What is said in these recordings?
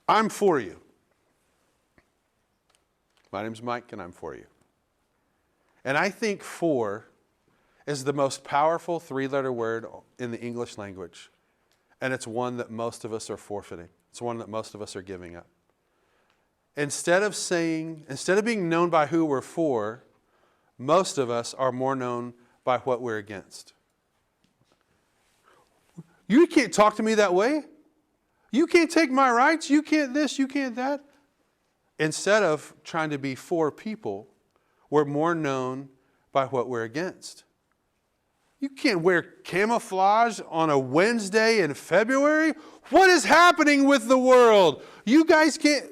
I'm for you. My name's Mike, and I'm for you. And I think for is the most powerful three-letter word in the English language. And it's one that most of us are forfeiting. It's one that most of us are giving up. Instead of being known by who we're for, most of us are more known by what we're against. You can't talk to me that way. You can't take my rights. You can't this, you can't that. Instead of trying to be for people, we're more known by what we're against. You can't wear camouflage on a Wednesday in February. What is happening with the world? You guys can't.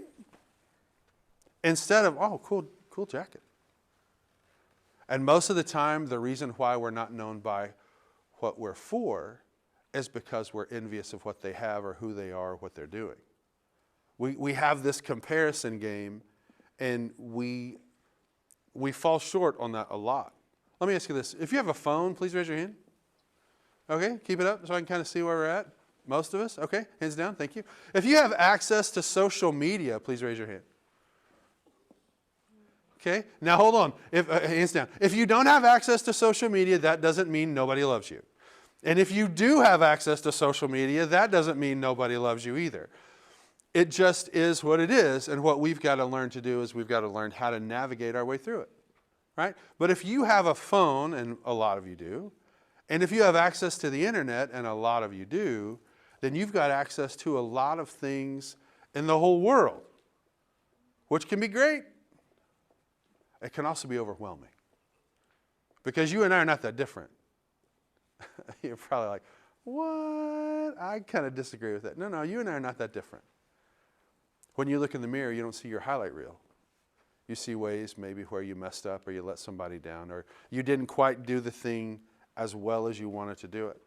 Instead of, oh, cool jacket. And most of the time, the reason why we're not known by what we're for is because we're envious of what they have or who they are or what they're doing. We have this comparison game, and we fall short on that a lot. Let me ask you this. If you have a phone, please raise your hand. Okay, keep it up so I can kind of see where we're at. Most of us. Okay, hands down. Thank you. If you have access to social media, please raise your hand. Okay, now hold on. Hands down. If you don't have access to social media, that doesn't mean nobody loves you. And if you do have access to social media, that doesn't mean nobody loves you either. It just is what it is, and what we've got to learn to do is we've got to learn how to navigate our way through it. Right? But if you have a phone, and a lot of you do, and if you have access to the internet, and a lot of you do, then you've got access to a lot of things in the whole world, which can be great. It can also be overwhelming. Because you and I are not that different. You're probably like, what? I kind of disagree with that. No, you and I are not that different. When you look in the mirror, you don't see your highlight reel. You see ways maybe where you messed up or you let somebody down or you didn't quite do the thing as well as you wanted to do it.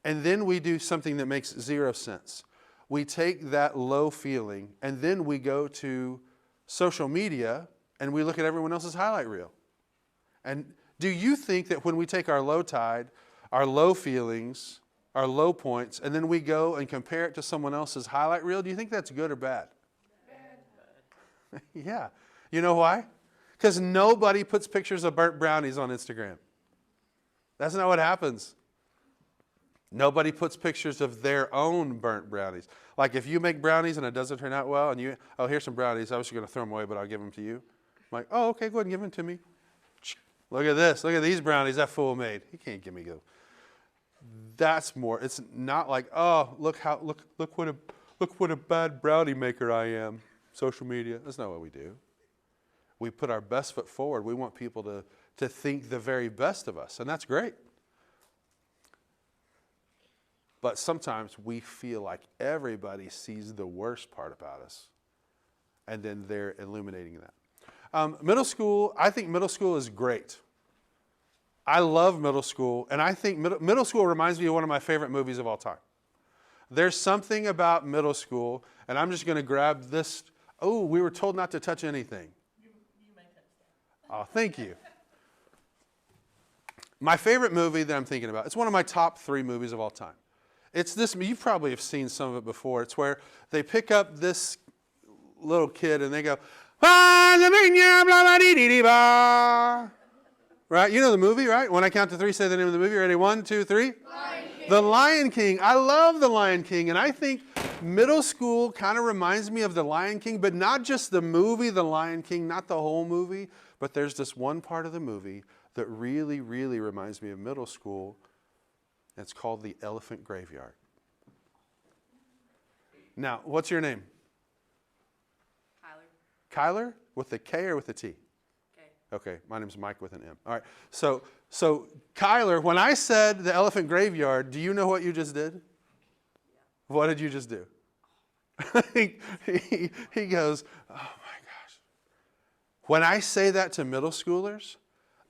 And then we do something that makes zero sense. We take that low feeling and then we go to social media and we look at everyone else's highlight reel. And do you think that when we take our low tide, our low feelings, our low points, and then we go and compare it to someone else's highlight reel, do you think that's good or bad? Bad. Yeah. You know why? Because nobody puts pictures of burnt brownies on Instagram. That's not what happens. Nobody puts pictures of their own burnt brownies. Like if you make brownies and it doesn't turn out well, and you, oh, here's some brownies. I was going to throw them away, but I'll give them to you. I'm like, oh, okay, go ahead and give them to me. Look at this. Look at these brownies that fool made. He can't give me go. That's more. It's not like, oh, look what a bad brownie maker I am. Social media. That's not what we do. We put our best foot forward. We want people to think the very best of us, and that's great. But sometimes we feel like everybody sees the worst part about us, and then they're illuminating that. Middle school, I think middle school is great. I love middle school, and I think middle school reminds me of one of my favorite movies of all time. There's something about middle school, and I'm just going to grab this. Oh, we were told not to touch anything. Oh, thank you. My favorite movie that I'm thinking about, it's one of my top 3 movies of all time. It's this, you probably have seen some of it before. It's where they pick up this little kid and they go, right? You know the movie, right? When I count to 3, say the name of the movie. Ready? 1, 2, 3. Lion King. The Lion King. I love The Lion King, and I think middle school kind of reminds me of The Lion King, but not just the movie The Lion King, not the whole movie, but there's this one part of the movie that really, really reminds me of middle school. It's called The Elephant Graveyard. Now, what's your name? Kyler. Kyler? With a K or with a T? Okay. Okay, my name's Mike with an M. All right, so Kyler, when I said The Elephant Graveyard, do you know what you just did? Yeah. What did you just do? he goes, oh my gosh. When I say that to middle schoolers,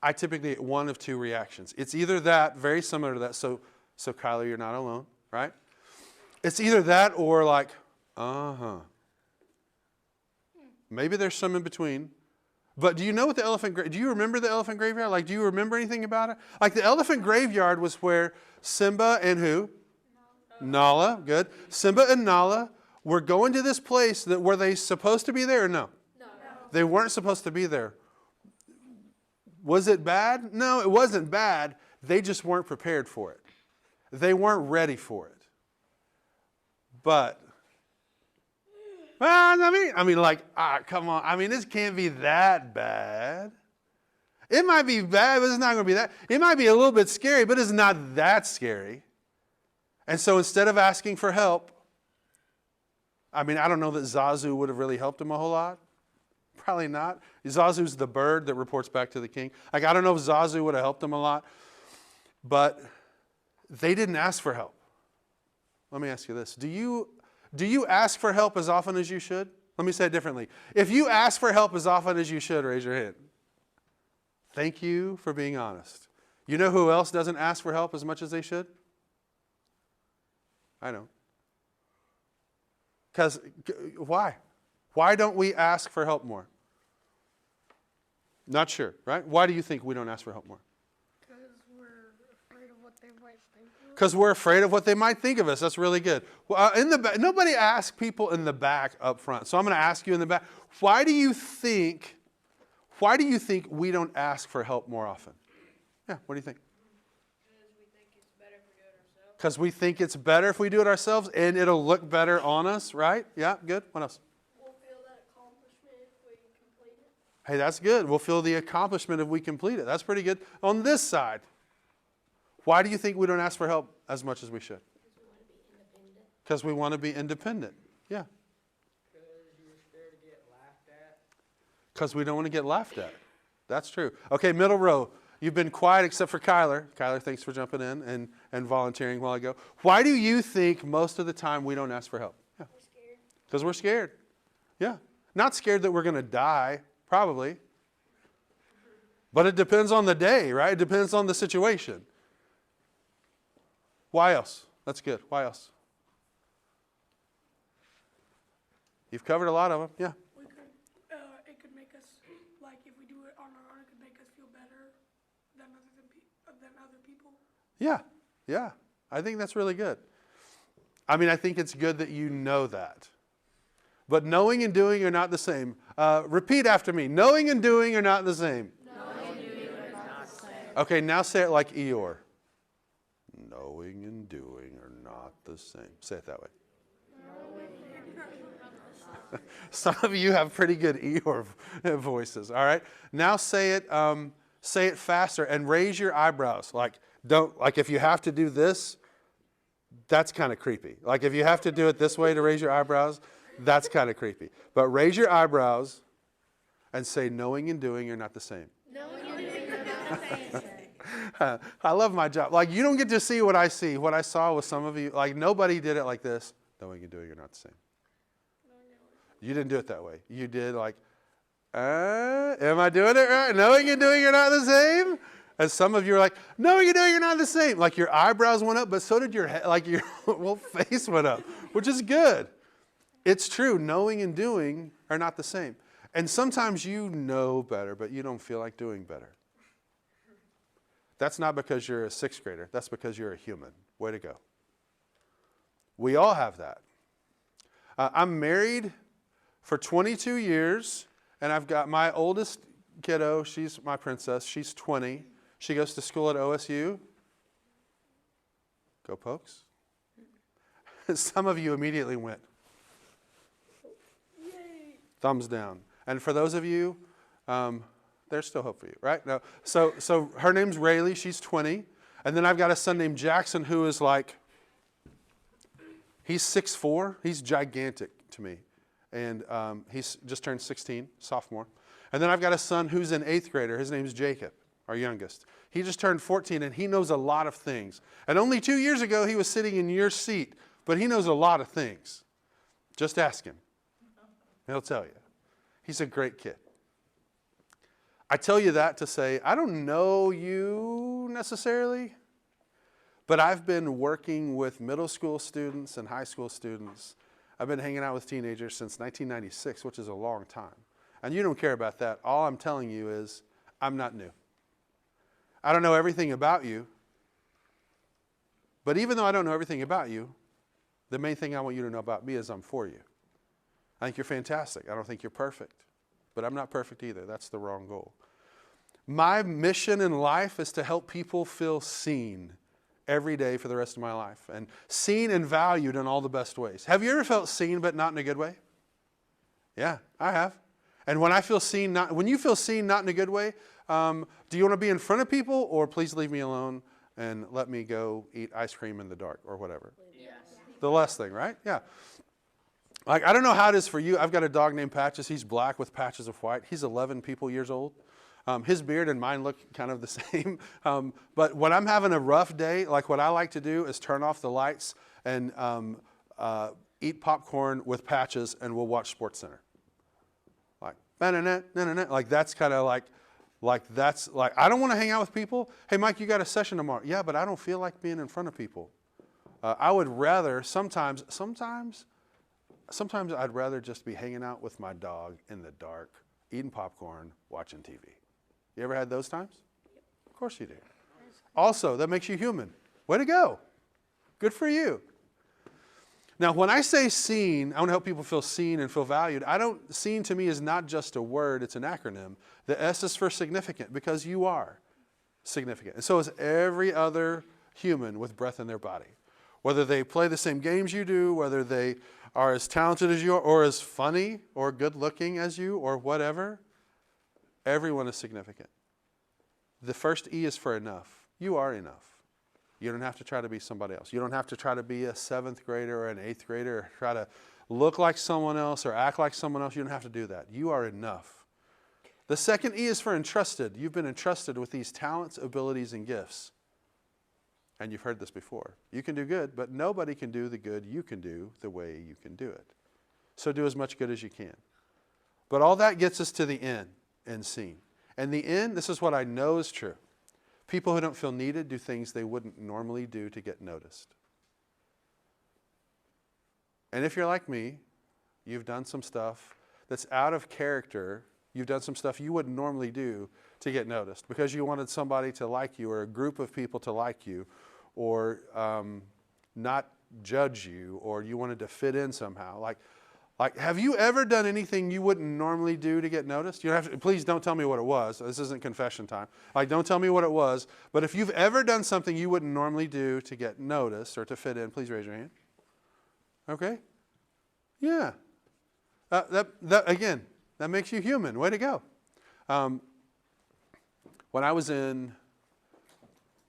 I typically get one of 2 reactions. It's either that, very similar to that, so Kyler, you're not alone, right? It's either that or like, uh-huh. Maybe there's some in between. But do you know what do you remember the elephant graveyard? Like, do you remember anything about it? Like, the elephant graveyard was where Simba and who? Nala, good. Simba and Nala were going to this place that were they supposed to be there or no? No. They weren't supposed to be there. Was it bad? No, it wasn't bad. They just weren't prepared for it. They weren't ready for it. But, well, come on. I mean, this can't be that bad. It might be bad, but it's not going to be that. It might be a little bit scary, but it's not that scary. And so instead of asking for help, I mean, I don't know that Zazu would have really helped him a whole lot. Probably not. Zazu's the bird that reports back to the king. Like, I don't know if Zazu would have helped him a lot. But they didn't ask for help. Let me ask you this. Do you ask for help as often as you should? Let me say it differently. If you ask for help as often as you should, raise your hand. Thank you for being honest. You know who else doesn't ask for help as much as they should? I know. Because, why? Why don't we ask for help more? Not sure, right? Why do you think we don't ask for help more? Because we're afraid of what they might think of us. Because we're afraid of what they might think of us. That's really good. Well, in the back, nobody asks people in the back up front. So I'm going to ask you in the back. Why do you think we don't ask for help more often? Yeah, what do you think? Because we think it's better if we do it ourselves, and it'll look better on us, right? Yeah, good. What else? We'll feel that accomplishment if we complete it. Hey, that's good. We'll feel the accomplishment if we complete it. That's pretty good. On this side, why do you think we don't ask for help as much as we should? Because we want to be independent. Yeah. Because you're scared to get laughed at. Because we don't want to get laughed at. That's true. Okay, middle row. You've been quiet except for Kyler. Kyler, thanks for jumping in and volunteering a while ago. Why do you think most of the time we don't ask for help? Yeah. We're scared. Because we're scared. Yeah. Not scared that we're going to die, probably. But it depends on the day, right? It depends on the situation. Why else? That's good. Why else? You've covered a lot of them. Yeah. It could make us, like, if we do it on our own, it could make us feel better than other people. Yeah. Yeah. I think that's really good. I mean, I think it's good that you know that. But knowing and doing are not the same. Repeat after me. Knowing and doing are not the same. Knowing and doing are not the same. Okay, now say it like Eeyore. Knowing and doing are not the same. Say it that way. Some of you have pretty good Eeyore voices. All right. Now say it faster and raise your eyebrows. Like if you have to do this, that's kind of creepy. Like if you have to do it this way to raise your eyebrows, that's kind of creepy. But raise your eyebrows and say knowing and doing are not the same. Knowing and doing are not the same. I love my job. Like you don't get to see what I see. What I saw with some of you, like nobody did it like this. Knowing and doing are not the same. You didn't do it that way. You did like, am I doing it right? Knowing and doing are not the same? And some of you are like, knowing and doing are not the same. Like your eyebrows went up, but so did your head, like your whole face went up, which is good. It's true. Knowing and doing are not the same. And sometimes you know better, but you don't feel like doing better. That's not because you're a sixth grader. That's because you're a human. Way to go. We all have that. I'm married for 22 years, and I've got my oldest kiddo. She's my princess. She's 20. She goes to school at OSU. Go Pokes. Some of you immediately went. Yay! Thumbs down. And for those of you, there's still hope for you, right? No. So her name's Rayleigh. She's 20. And then I've got a son named Jackson who is like, he's 6'4". He's gigantic to me. And he's just turned 16, sophomore. And then I've got a son who's an 8th grader. His name's Jacob, our youngest. He just turned 14, and he knows a lot of things. And only 2 years ago, he was sitting in your seat. But he knows a lot of things. Just ask him. He'll tell you. He's a great kid. I tell you that to say, I don't know you necessarily, but I've been working with middle school students and high school students. I've been hanging out with teenagers since 1996, which is a long time. And you don't care about that. All I'm telling you is I'm not new. I don't know everything about you. But even though I don't know everything about you, The main thing I want you to know about me is I'm for you. I think you're fantastic. I don't think you're perfect, but I'm not perfect either. That's the wrong goal. My mission in life is to help people feel seen every day for the rest of my life, and seen and valued in all the best ways. Have you ever felt seen but not in a good way? Yeah, I have. And when I feel seen, when you feel seen not in a good way, do you want to be in front of people, or please leave me alone and let me go eat ice cream in the dark or whatever? Yes. The less thing, right? Yeah. Like, I don't know how it is for you. I've got a dog named Patches. He's black with patches of white. He's 11 years old. His beard and mine look kind of the same. But when I'm having a rough day, like what I like to do is turn off the lights and eat popcorn with Patches, and we'll watch SportsCenter. Like, like that's kind of like that's like, I don't want to hang out with people. Hey, Mike, you got a session tomorrow. Yeah, but I don't feel like being in front of people. I would rather sometimes I'd rather just be hanging out with my dog in the dark, eating popcorn, watching TV. You ever had those times? Of course you do. Also, that makes you human. Way to go. Good for you. Now, when I say seen, I want to help people feel seen and feel valued. Seen to me is not just a word, it's an acronym. The S is for significant, because you are significant. And so is every other human with breath in their body. Whether they play the same games you do, whether they are as talented as you are, or as funny or good looking as you, or whatever, everyone is significant. The first E is for enough. You are enough. You don't have to try to be somebody else. You don't have to try to be a 7th grader or an 8th grader, or try to look like someone else or act like someone else. You don't have to do that. You are enough. The second E is for entrusted. You've been entrusted with these talents, abilities, and gifts. And you've heard this before. You can do good, but nobody can do the good you can do the way you can do it. So do as much good as you can. But all that gets us to the end and seen. And the end, this is what I know is true. People who don't feel needed do things they wouldn't normally do to get noticed. And if you're like me, you've done some stuff that's out of character. You've done some stuff you wouldn't normally do to get noticed because you wanted somebody to like you, or a group of people to like you, or not judge you, or you wanted to fit in somehow. Like, have you ever done anything you wouldn't normally do to get noticed? You don't have to, please don't tell me what it was. This isn't confession time. Like, don't tell me what it was. But if you've ever done something you wouldn't normally do to get noticed or to fit in, please raise your hand. Okay? Yeah. Again, that makes you human. Way to go. When I was in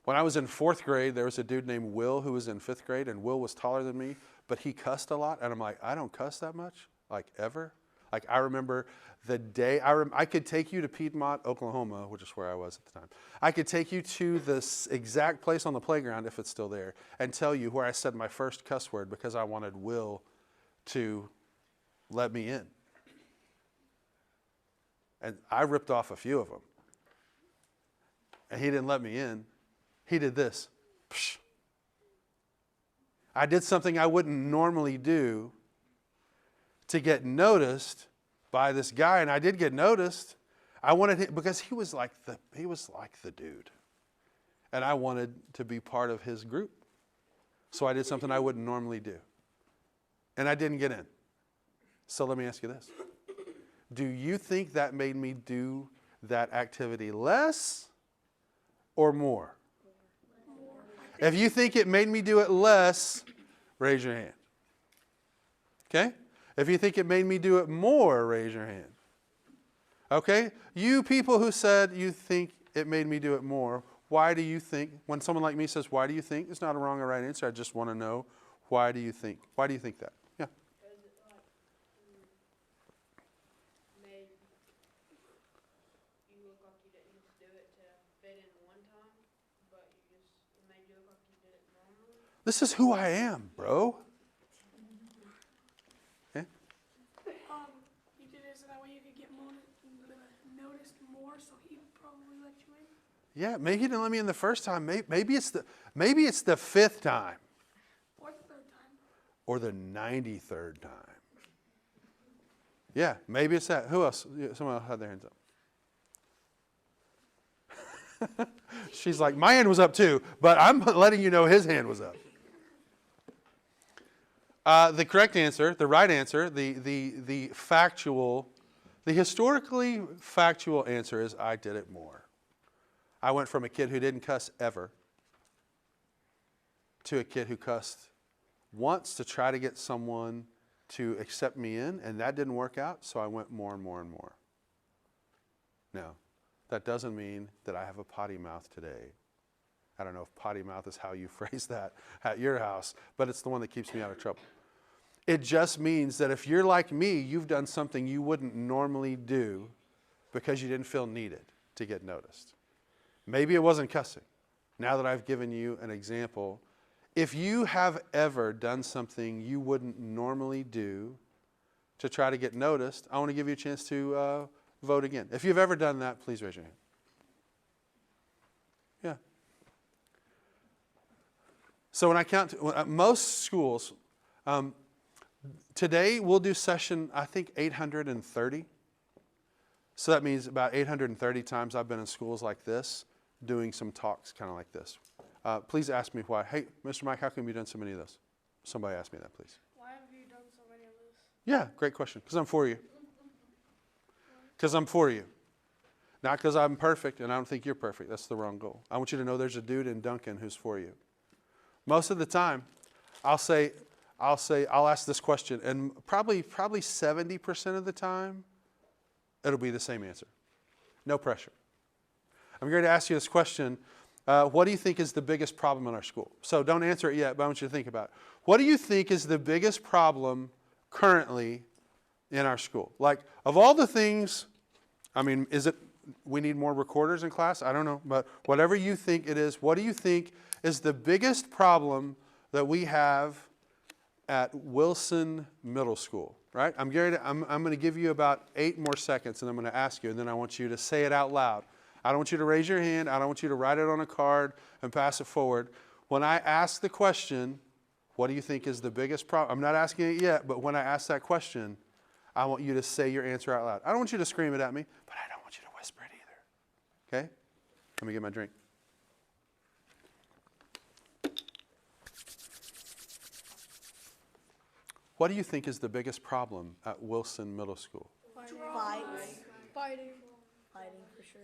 4th grade, there was a dude named Will who was in 5th grade, and Will was taller than me, but he cussed a lot, and I'm like, I don't cuss that much, like ever. Like, I remember the day, I could take you to Piedmont, Oklahoma, which is where I was at the time. I could take you to this exact place on the playground, if it's still there, and tell you where I said my first cuss word because I wanted Will to let me in. And I ripped off a few of them. And he didn't let me in. He did this. Psh. I did something I wouldn't normally do to get noticed by this guy, and I did get noticed. I wanted him because he was like the dude, and I wanted to be part of his group. So I did something I wouldn't normally do, and I didn't get in. So let me ask you this: do you think that made me do that activity less or more? If you think it made me do it less, raise your hand. Okay? If you think it made me do it more, raise your hand. Okay? You people who said you think it made me do it more, why do you think, when someone like me says, why do you think? It's not a wrong or right answer. I just want to know, why do you think? Why do you think that? Yeah. Because it made you look like you didn't just do it to fit in one time, but it made you look like you did it normally. This is who I am, bro. Okay? You did it so that way you could get noticed more, so he would probably let you in. Yeah, maybe he didn't let me in the first time. Maybe it's the 5th time. Or the 3rd time. Or the 93rd time. Yeah, maybe it's that. Who else? Someone else had their hands up. She's like, my hand was up too, but I'm letting you know his hand was up. The correct answer, the right answer, the factual, the historically factual answer is I did it more. I went from a kid who didn't cuss ever to a kid who cussed once to try to get someone to accept me in, and that didn't work out, so I went more and more and more. Now, that doesn't mean that I have a potty mouth today. I don't know if potty mouth is how you phrase that at your house, but it's the one that keeps me out of trouble. It just means that if you're like me, you've done something you wouldn't normally do because you didn't feel needed to get noticed. Maybe it wasn't cussing. Now that I've given you an example, if you have ever done something you wouldn't normally do to try to get noticed, I want to give you a chance to vote again. If you've ever done that, please raise your hand. Yeah. So when I count, most schools, today we'll do session, I think, 830. So that means about 830 times I've been in schools like this, doing some talks kind of like this. Please ask me why. Hey, Mr. Mike, how come you've done so many of those? Somebody ask me that, please. Why have you done so many of this? Yeah, great question. Because I'm for you. Because I'm for you. Not because I'm perfect, and I don't think you're perfect. That's the wrong goal. I want you to know there's a dude in Duncan who's for you. Most of the time, I'll ask this question, and probably 70% of the time, it'll be the same answer. No pressure. I'm going to ask you this question. What do you think is the biggest problem in our school? So don't answer it yet, but I want you to think about it. What do you think is the biggest problem currently in our school? Like, of all the things, I mean, is it we need more recorders in class? I don't know, but whatever you think it is, what do you think is the biggest problem that we have at Wilson Middle School, right? I'm going to give you about 8 more seconds, and I'm going to ask you, and then I want you to say it out loud. I don't want you to raise your hand. I don't want you to write it on a card and pass it forward. When I ask the question, what do you think is the biggest problem? I'm not asking it yet, but when I ask that question, I want you to say your answer out loud. I don't want you to scream it at me, but I don't want you to whisper it either. Okay? Let me get my drink. What do you think is the biggest problem at Wilson Middle School? Fighting. Fighting. Fighting for sure.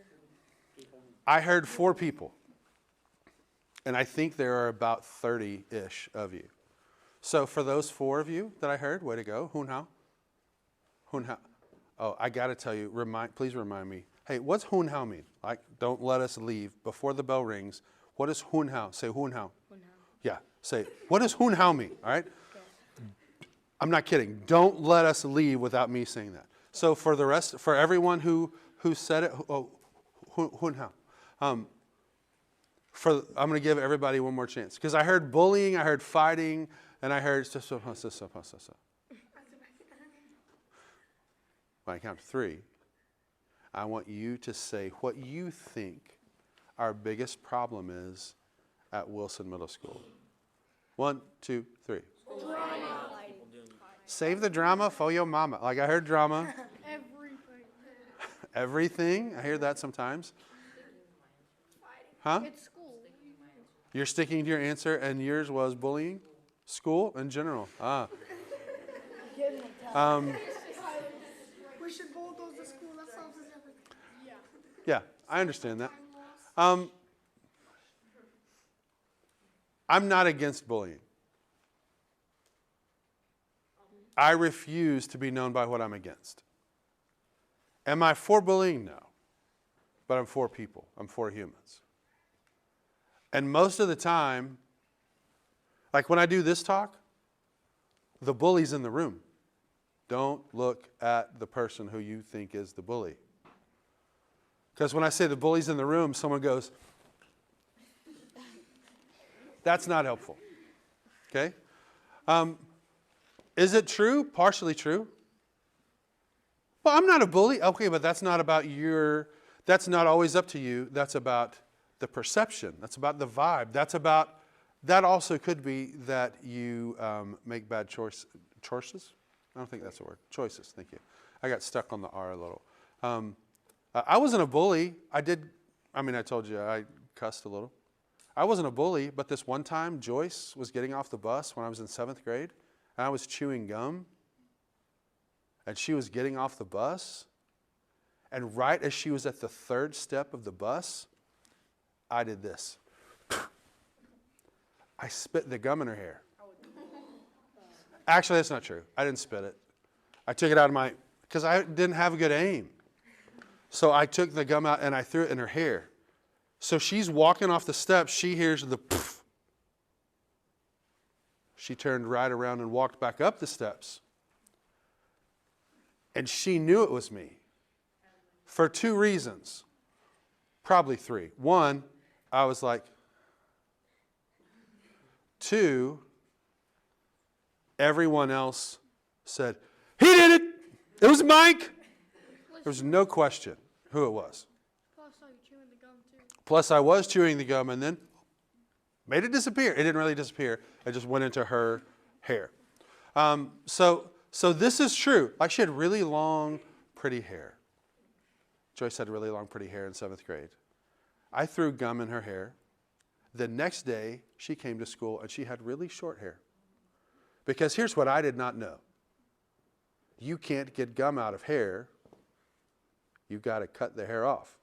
I heard 4 people, and I think there are about 30-ish of you. So for those 4 of you that I heard, way to go. Hun hao? Hun hao. Oh, I got to tell you, please remind me. Hey, what's hun hao mean? Like, don't let us leave before the bell rings. What does hun hao? Say hun hao. Hun hao. Yeah, say, what does hun hao mean? All right? I'm not kidding. Don't let us leave without me saying that. So for the rest, for everyone who said it, hun hao. I'm going to give everybody one more chance. Because I heard bullying, I heard fighting, and I heard... When I count to 3, I want you to say what you think our biggest problem is at Wilson Middle School. 1, 2, 3. Drama. Save the drama for your mama. Like I heard drama. Everything. Everything. I hear that sometimes. Huh? It's school. You're sticking to your answer, and yours was bullying? School in general. Ah. We should bulldoze the school. That solves everything. Yeah, I understand that. I'm not against bullying. I refuse to be known by what I'm against. Am I for bullying? No. But I'm for people. I'm for humans. And most of the time, like when I do this talk, the bully's in the room. Don't look at the person who you think is the bully. Because when I say the bully's in the room, someone goes, that's not helpful. Okay? Is it true? Partially true. Well, I'm not a bully. Okay, but that's not about that's not always up to you. That's about the perception. That's about the vibe. That also could be that you make bad choices. I don't think that's a word. Choices, thank you. I got stuck on the R a little. I wasn't a bully. I told you I cussed a little. I wasn't a bully, but this one time, Joyce was getting off the bus when I was in 7th grade, and I was chewing gum, and she was getting off the bus, and right as she was at the third step of the bus, I did this. I spit the gum in her hair. Actually, that's not true. I didn't spit it. I took it out of because I didn't have a good aim. So I took the gum out and I threw it in her hair. So she's walking off the steps. She hears the poof. She turned right around and walked back up the steps. And she knew it was me for 2 reasons. Probably 3. 1, I was like, 2, everyone else said, he did it. It was Mike. There was no question who it was. Plus, I was chewing the gum too. Plus, I was chewing the gum and then made it disappear. It didn't really disappear. It just went into her hair. So this is true. Like, she had really long, pretty hair. Joyce had really long, pretty hair in 7th grade. I threw gum in her hair. The next day, she came to school and she had really short hair. Because here's what I did not know. You can't get gum out of hair. You've got to cut the hair off.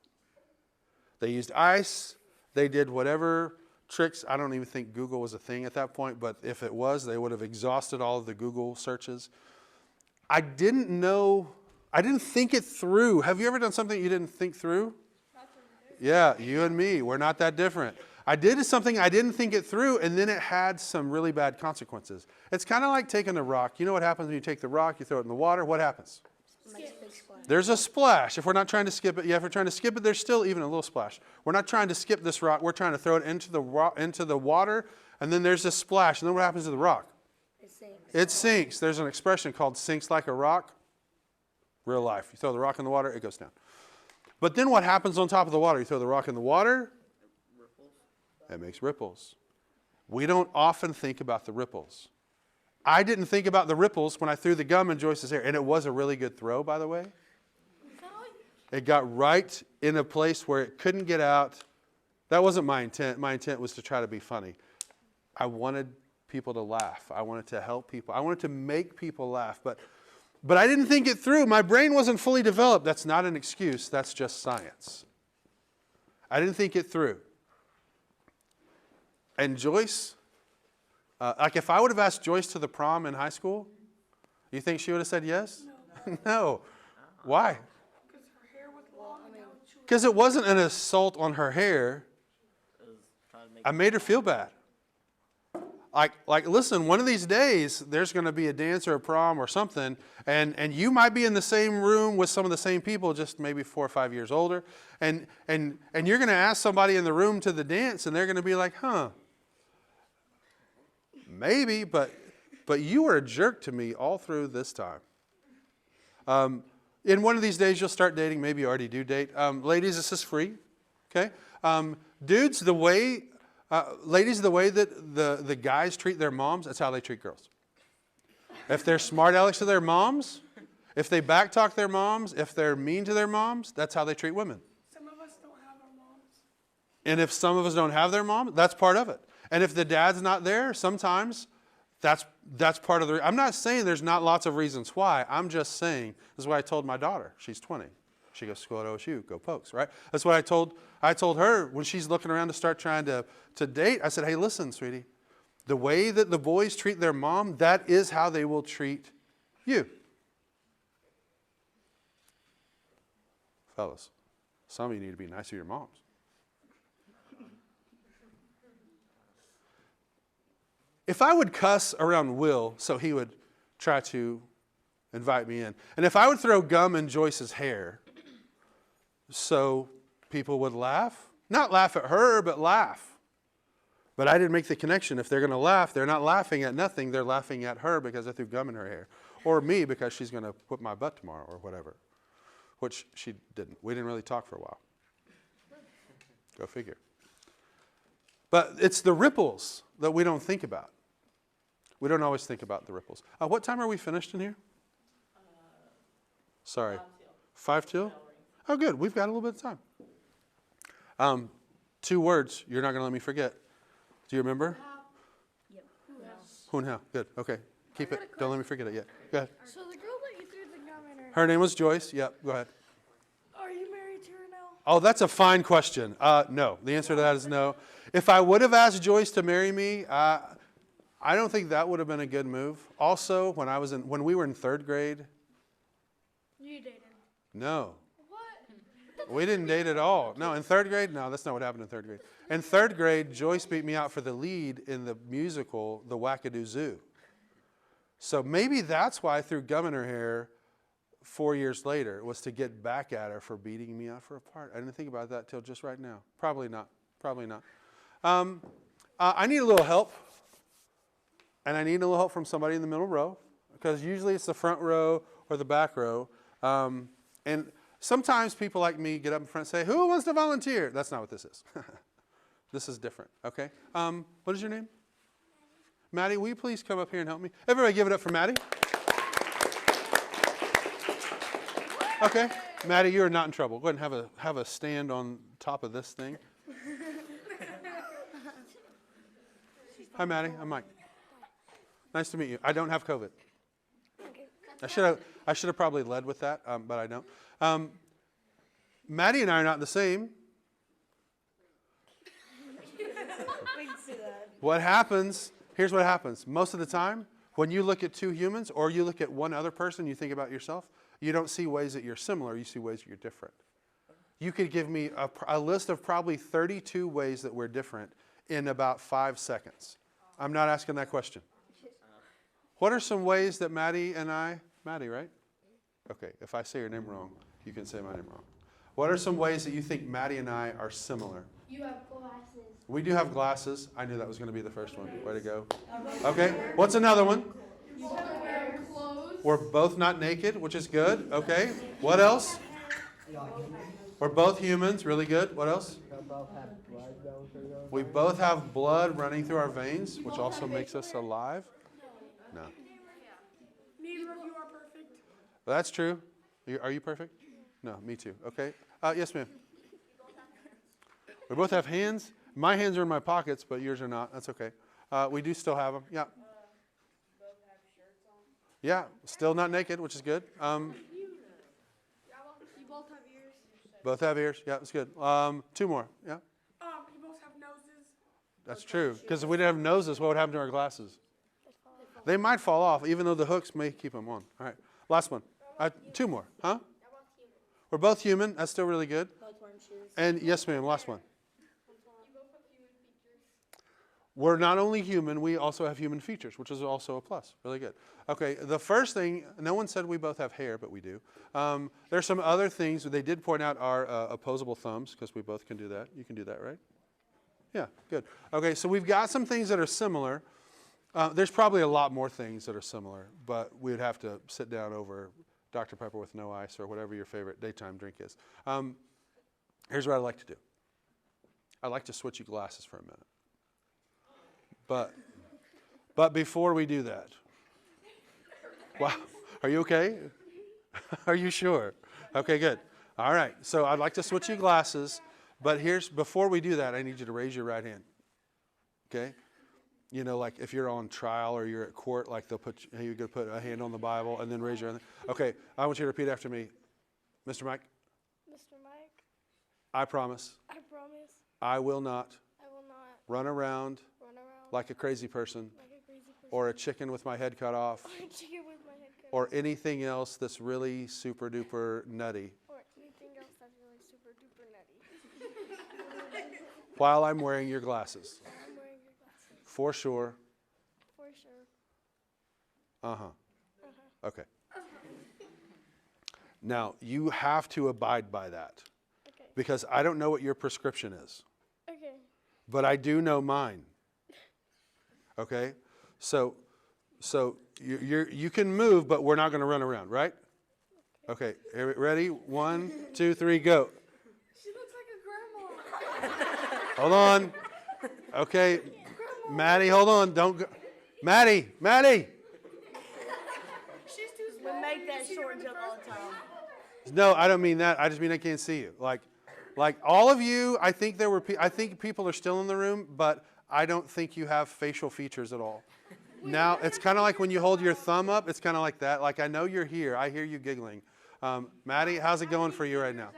They used ice. They did whatever tricks. I don't even think Google was a thing at that point, but if it was, they would have exhausted all of the Google searches. I didn't know. I didn't think it through. Have you ever done something you didn't think through? Yeah, you and me. We're not that different. I did something, I didn't think it through, and then it had some really bad consequences. It's kind of like taking a rock. You know what happens when you take the rock, you throw it in the water? What happens? There's a splash. If we're not trying to skip it, if we're trying to skip it, there's still even a little splash. We're not trying to skip this rock. We're trying to throw it into the water, and then there's a splash. And then what happens to the rock? It sinks. It sinks. There's an expression called sinks like a rock. Real life. You throw the rock in the water, it goes down. But then what happens on top of the water? You throw the rock in the water, it makes ripples. We don't often think about the ripples. I didn't think about the ripples when I threw the gum in Joyce's hair. And it was a really good throw, by the way. It got right in a place where it couldn't get out. That wasn't my intent. My intent was to try to be funny. I wanted people to laugh. I wanted to help people. I wanted to make people laugh. But I didn't think it through. My brain wasn't fully developed. That's not an excuse. That's just science. I didn't think it through. And Joyce, like if I would have asked Joyce to the prom in high school, you think she would have said yes? No. No. Why? Because her hair was long and I was chewing. Because it wasn't an assault on her hair. I made her feel bad. Like, listen, one of these days, there's going to be a dance or a prom or something, and you might be in the same room with some of the same people, just maybe 4 or 5 years older, and you're going to ask somebody in the room to the dance, and they're going to be like, maybe, but you were a jerk to me all through this time. In one of these days, you'll start dating. Maybe you already do date. Ladies, this is free, okay? Dudes, ladies, the way that the guys treat their moms, that's how they treat girls. If they're smart alecks to their moms, if they backtalk their moms, if they're mean to their moms, that's how they treat women. Some of us don't have our moms. And if some of us don't have their mom, that's part of it. And if the dad's not there, sometimes that's part of the. I'm not saying there's not lots of reasons why. I'm just saying, this is what I told my daughter. She's 20. She goes to school at OSU, go Pokes, right? That's what I told her when she's looking around to start trying to date. I said, hey, listen, sweetie, the way that the boys treat their mom, that is how they will treat you. Fellas, some of you need to be nice to your moms. If I would cuss around Will so he would try to invite me in, and if I would throw gum in Joyce's hair so people would laugh, not laugh at her, but laugh. But I didn't make the connection. If they're going to laugh, they're not laughing at nothing. They're laughing at her because I threw gum in her hair. Or me because she's going to whip my butt tomorrow or whatever. Which she didn't. We didn't really talk for a while. Go figure. But it's the ripples that we don't think about. We don't always think about the ripples. What time are we finished in here? Sorry. 5 till? Oh, good. We've got a little bit of time. 2 words you're not going to let me forget. Do you remember? Yep. Who and how? Good. Okay. Keep it. Don't let me forget it yet. Go ahead. So the girl that you threw the gum in her. Her name was Joyce. Yep, go ahead. Are you married to her now? Oh, that's a fine question. No. The answer to that is no. If I would have asked Joyce to marry me, I don't think that would have been a good move. Also, when we were in third grade, You dated. no. What? We didn't date at all. No, in third grade? No, that's not what happened in third grade. In third grade, Joyce beat me out for the lead in the musical, The Wackadoo Zoo. So maybe that's why I threw gum in her hair 4 years later, was to get back at her for beating me out for a part. I didn't think about that till just right now. Probably not. Probably not. I need a little help. And I need a little help from somebody in the middle row, because usually it's the front row or the back row. And sometimes people like me get up in front and say, who wants to volunteer? That's not what this is. This is different, okay? What is your name? Maddie, will you please come up here and help me? Everybody give it up for Maddie. Okay, Maddie, you're not in trouble. Go ahead and have a stand on top of this thing. Hi, Maddie. I'm Mike. Nice to meet you. I don't have COVID. I should have probably led with that, but I don't. Maddie and I are not the same. What happens, here's what happens. Most of the time, when you look at two humans or you look at one other person, you think about yourself, you don't see ways that you're similar, you see ways that you're different. You could give me a list of probably 32 ways that we're different in about 5 seconds. I'm not asking that question. What are some ways that Maddie, right? Okay, if I say your name wrong, you can say my name wrong. What are some ways that you think Maddie and I are similar? You have glasses. We do have glasses. I knew that was going to be the first one. Way to go. Okay, what's another one? You wear clothes. We're both not naked, which is good. Okay, what else? We're both humans. Really good. What else? We both have blood running through our veins, which also makes us alive. No. Neither of you are perfect. That's true. Are you perfect? No, me too. Okay. Yes, ma'am. We both have hands. My hands are in my pockets, but yours are not. That's okay. We do still have them. Yeah. Both have shirts on. Yeah. Still not naked, which is good. You both have ears. Both have ears. Yeah, that's good. 2 more. Yeah. You both have noses. That's true. Because if we didn't have noses, what would happen to our glasses? They might fall off, even though the hooks may keep them on. All right. Last one. 2 more. Huh? We're both human. That's still really good. And yes, ma'am. Last one. We're not only human, we also have human features, which is also a plus. Really good. Okay, the first thing, no one said we both have hair, but we do. There's some other things. They did point out our opposable thumbs, because we both can do that. You can do that, right? Yeah, good. Okay, so we've got some things that are similar. There's probably a lot more things that are similar, but we would have to sit down over Dr. Pepper with no ice or whatever your favorite daytime drink is. Here's what I'd like to do. I'd like to switch you glasses for a minute. But before we do that, wow, are you okay? Are you sure? Okay, good. All right, so I'd like to switch you glasses, but before we do that, I need you to raise your right hand. Okay? You know, like if you're on trial or you're at court, like you're going to put a hand on the Bible and then raise your hand. Okay, I want you to repeat after me. Mr. Mike, Mr. Mike, I promise I promise I will not I will not run around run around like a crazy person like a crazy person or a chicken with my head cut off or a chicken with my head cut or anything else that's really super duper nutty or anything else that's really super duper nutty. while I'm wearing your glasses. I'm wearing your glasses. For sure. For sure. Uh-huh. Okay. Now, you have to abide by that Okay. because I don't know what your prescription is, Okay. but I do know mine. Okay? So you can move, but we're not going to run around, right? Okay. Ready? 1, 2, 3, go. She looks like a grandma. Hold on. Okay. Maddie, hold on. Don't go. Maddie. She's too We small. make that short joke all the time. No, I don't mean that. I just mean I can't see you. Like all of you, I think people are still in the room, but I don't think you have facial features at all. Now, it's kind of like when you hold your thumb up, it's kind of like that. Like, I know you're here. I hear you giggling. Maddie, how's it going for you right now?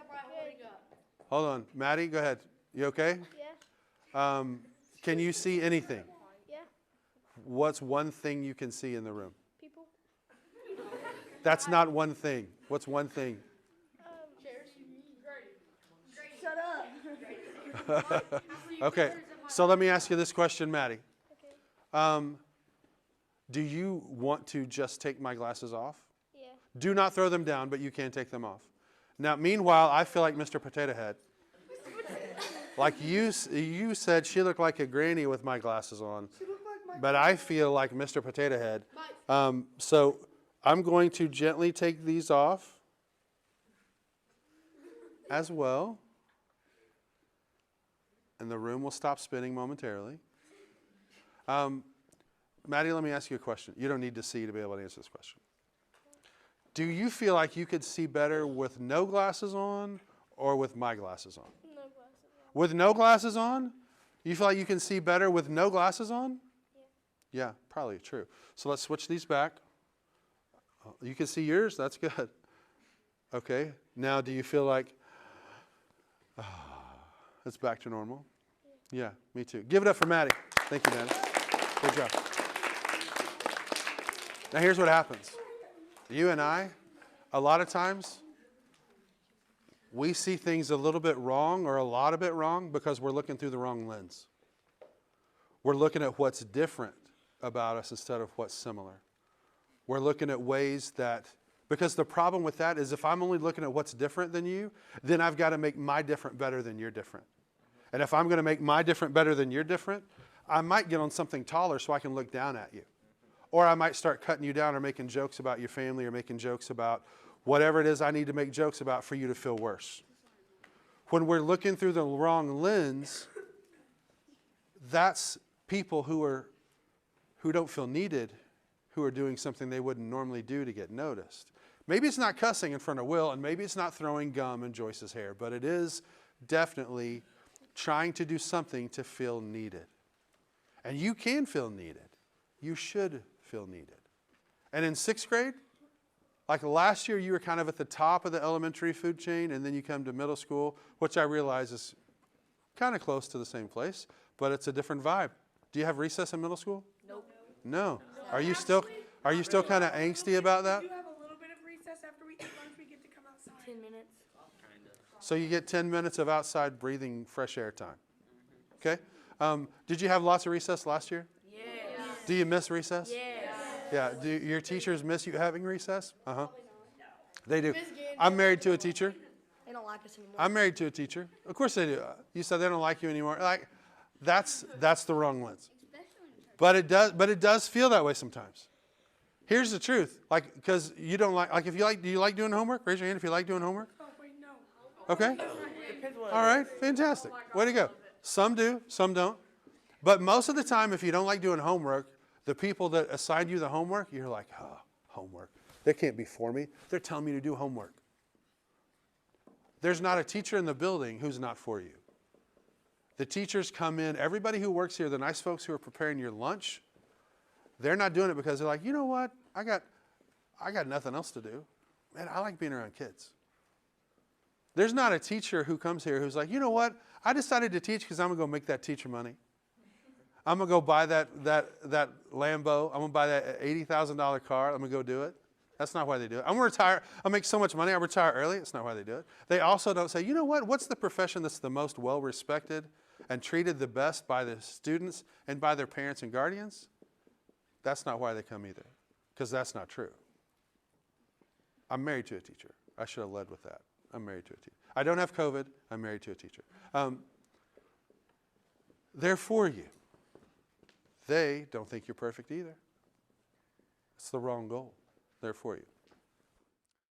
Hold on. Maddie, go ahead. You okay? Yeah. Can you see anything? Yeah. What's one thing you can see in the room? People. That's not one thing. What's one thing? Shut up. Okay, so let me ask you this question, Maddie. Okay. Do you want to just take my glasses off? Yeah. Do not throw them down, but you can take them off. Now, meanwhile, I feel like Mr. Potato Head. Like you said she looked like a granny with my glasses on, but I feel like Mr. Potato Head. So I'm going to gently take these off as well. And the room will stop spinning momentarily. Maddie, let me ask you a question. You don't need to see to be able to answer this question. Do you feel like you could see better with no glasses on or with my glasses on? No glasses on. With no glasses on? You feel like you can see better with no glasses on? Yeah. Yeah, probably true. So let's switch these back. You can see yours? That's good. Okay. Now, do you feel like it's back to normal? Yeah, me too. Give it up for Maddie. Thank you, Maddie. Good job. Now, here's what happens. You and I, a lot of times, we see things a little bit wrong or a lot of it wrong because we're looking through the wrong lens. We're looking at what's different about us instead of what's similar. We're looking at ways that, because the problem with that is if I'm only looking at what's different than you, then I've got to make my different better than your different. And if I'm going to make my different better than your different, I might get on something taller so I can look down at you. Or I might start cutting you down or making jokes about your family or making jokes about whatever it is I need to make jokes about for you to feel worse. When we're looking through the wrong lens, that's people who don't feel needed, who are doing something they wouldn't normally do to get noticed. Maybe it's not cussing in front of Will, and maybe it's not throwing gum in Joyce's hair, but it is definitely trying to do something to feel needed. And you can feel needed. You should feel needed. And in 6th grade, like last year, you were kind of at the top of the elementary food chain, and then you come to middle school, which I realize is kind of close to the same place, but it's a different vibe. Do you have recess in middle school? Nope. No. Are you still kind of angsty about that? We do have a little bit of recess after we eat lunch. We get to come outside. 10 minutes. So you get 10 minutes of outside breathing fresh air time. Okay? Did you have lots of recess last year? Yes. Do you miss recess? Yes. Yeah. Do your teachers miss you having recess? Uh-huh. They do. I'm married to a teacher. They don't like us anymore. I'm married to a teacher. Of course they do. You said they don't like you anymore. Like, that's the wrong lens. But it does feel that way sometimes. Here's the truth. Like, because you don't like do you like doing homework? Raise your hand if you like doing homework. Oh, wait, no. Okay. All right. Fantastic. Way to go. Some do, some don't. But most of the time, if you don't like doing homework, the people that assigned you the homework, you're like, oh, homework. They can't be for me. They're telling me to do homework. There's not a teacher in the building who's not for you. The teachers come in, everybody who works here, the nice folks who are preparing your lunch, they're not doing it because they're like, you know what? I got nothing else to do. Man, I like being around kids. There's not a teacher who comes here who's like, you know what? I decided to teach because I'm going to go make that teacher money. I'm going to go buy that Lambo. I'm going to buy that $80,000 car. I'm going to go do it. That's not why they do it. I'm going to retire. I'll make so much money. I'll retire early. That's not why they do it. They also don't say, you know what? What's the profession that's the most well-respected and treated the best by the students and by their parents and guardians? That's not why they come either, because that's not true. I'm married to a teacher. I should have led with that. I'm married to a teacher. I don't have COVID. I'm married to a teacher. They're for you. They don't think you're perfect either. It's the wrong goal. They're for you.